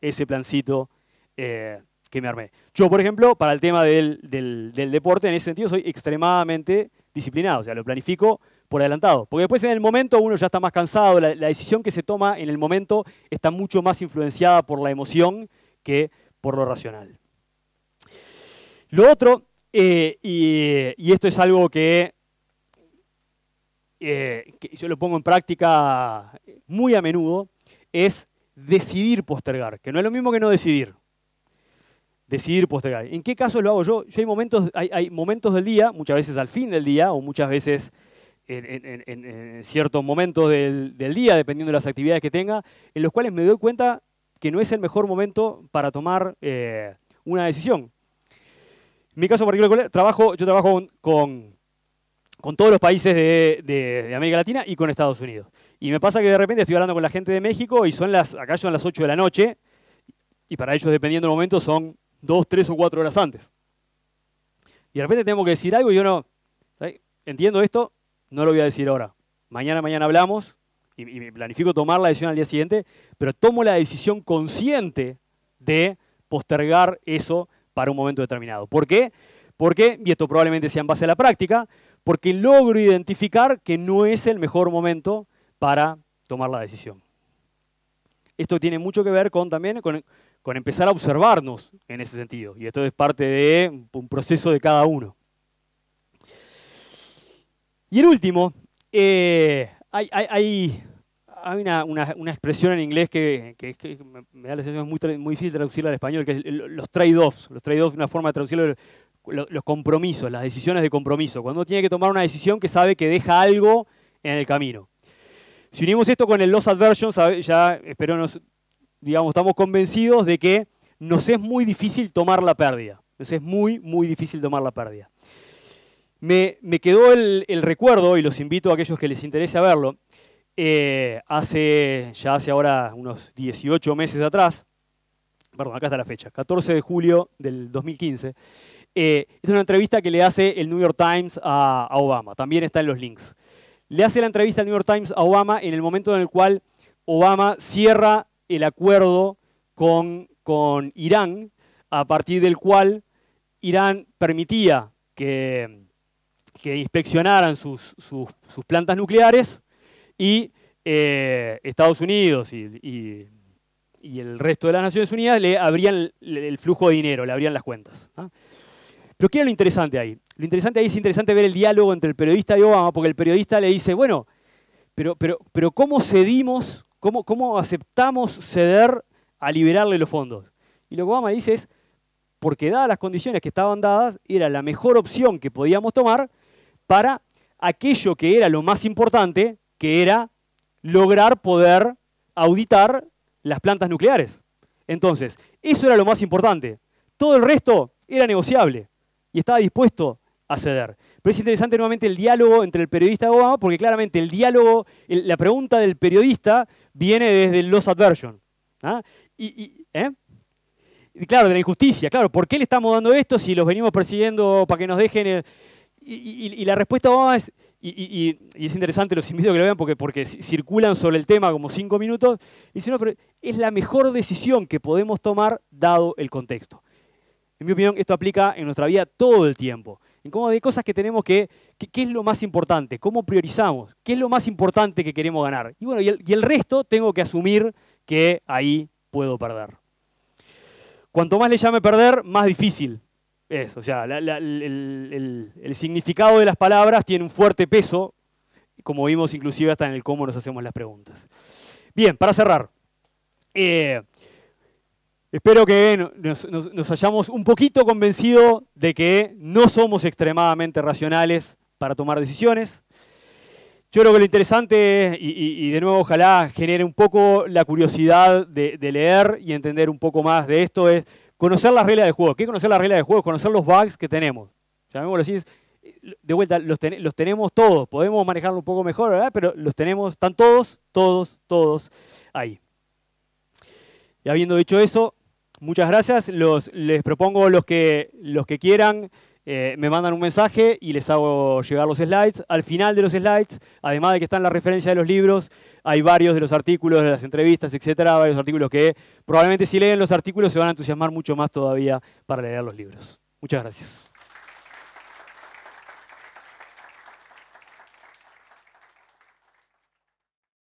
ese plancito que me armé. Yo, por ejemplo, para el tema del deporte, en ese sentido, soy extremadamente disciplinado. O sea, lo planifico por adelantado. Porque después en el momento uno ya está más cansado. La decisión que se toma en el momento está mucho más influenciada por la emoción que por lo racional. Lo otro, y esto es algo que yo lo pongo en práctica muy a menudo, es decidir postergar, que no es lo mismo que no decidir. Decidir postergar. ¿En qué casos lo hago yo? Yo hay momentos del día, muchas veces al fin del día, o muchas veces en ciertos momentos del día, dependiendo de las actividades que tenga, en los cuales me doy cuenta que no es el mejor momento para tomar una decisión. En mi caso particular, yo trabajo con todos los países de América Latina y con Estados Unidos. Y me pasa que de repente estoy hablando con la gente de México y acá son las 8 de la noche, y para ellos, dependiendo del momento, son 2, 3 o 4 horas antes. Y de repente tengo que decir algo y yo no, entiendo esto, no lo voy a decir ahora. Mañana hablamos y me planifico tomar la decisión al día siguiente, pero tomo la decisión consciente de postergar eso para un momento determinado. ¿Por qué? Porque, y esto probablemente sea en base a la práctica, porque logro identificar que no es el mejor momento para tomar la decisión. Esto tiene mucho que ver también con empezar a observarnos en ese sentido. Y esto es parte de un proceso de cada uno. Y el último, hay una expresión en inglés que me da la sensación que es muy difícil traducirla al español, que es los trade-offs. Los trade-offs es una forma de traducirlo, los compromisos, las decisiones de compromiso. Cuando uno tiene que tomar una decisión que sabe que deja algo en el camino. Si unimos esto con el loss aversion, ya estamos convencidos de que nos es muy difícil tomar la pérdida. Nos es muy, muy difícil tomar la pérdida. Me quedó el recuerdo, y los invito a aquellos que les interese a verlo, hace ahora unos 18 meses atrás, perdón, acá está la fecha, 14 de julio del 2015, es una entrevista que le hace el New York Times a Obama, también está en los links. Le hace la entrevista al New York Times a Obama en el momento en el cual Obama cierra el acuerdo con Irán, a partir del cual Irán permitía que inspeccionaran sus plantas nucleares y Estados Unidos y el resto de las Naciones Unidas le abrían el flujo de dinero, le abrían las cuentas. Pero ¿qué era lo interesante ahí? Lo interesante ahí es interesante ver el diálogo entre el periodista y Obama, porque el periodista le dice, bueno, pero ¿cómo cedimos, cómo aceptamos ceder a liberarle los fondos? Y lo que Obama dice es, porque dadas las condiciones que estaban dadas, era la mejor opción que podíamos tomar para aquello que era lo más importante, que era lograr poder auditar las plantas nucleares. Entonces, eso era lo más importante. Todo el resto era negociable y estaba dispuesto a ceder. Pero es interesante nuevamente el diálogo entre el periodista y Obama, porque claramente el diálogo, la pregunta del periodista viene desde el loss aversion. Y claro, de la injusticia. Claro, ¿por qué le estamos dando esto si los venimos persiguiendo para que nos dejen? Y la respuesta de Obama es, y es interesante, los invito a que lo vean porque circulan sobre el tema como 5 minutos, y dice, no, pero es la mejor decisión que podemos tomar dado el contexto. En mi opinión, esto aplica en nuestra vida todo el tiempo. En cómo hay cosas que tenemos ¿qué es lo más importante? ¿Cómo priorizamos? ¿Qué es lo más importante que queremos ganar? Y bueno, y el resto tengo que asumir que ahí puedo perder. Cuanto más le llame perder, más difícil es. O sea, el significado de las palabras tiene un fuerte peso, como vimos inclusive hasta en el cómo nos hacemos las preguntas. Bien, para cerrar. Espero que nos hayamos un poquito convencido de que no somos extremadamente racionales para tomar decisiones. Yo creo que lo interesante, y de nuevo ojalá genere un poco la curiosidad de leer y entender un poco más de esto, es conocer las reglas del juego. ¿Qué es conocer las reglas del juego? Conocer los bugs que tenemos. Llamémoslo así, de vuelta, los tenemos todos. Podemos manejarlo un poco mejor, ¿verdad? Pero los tenemos, están todos ahí. Y habiendo dicho eso, muchas gracias. Les propongo los que quieran, me mandan un mensaje y les hago llegar los slides. Al final de los slides, además de que están la referencia de los libros, hay varios de los artículos, de las entrevistas, etcétera, varios artículos que probablemente si leen los artículos se van a entusiasmar mucho más todavía para leer los libros. Muchas gracias.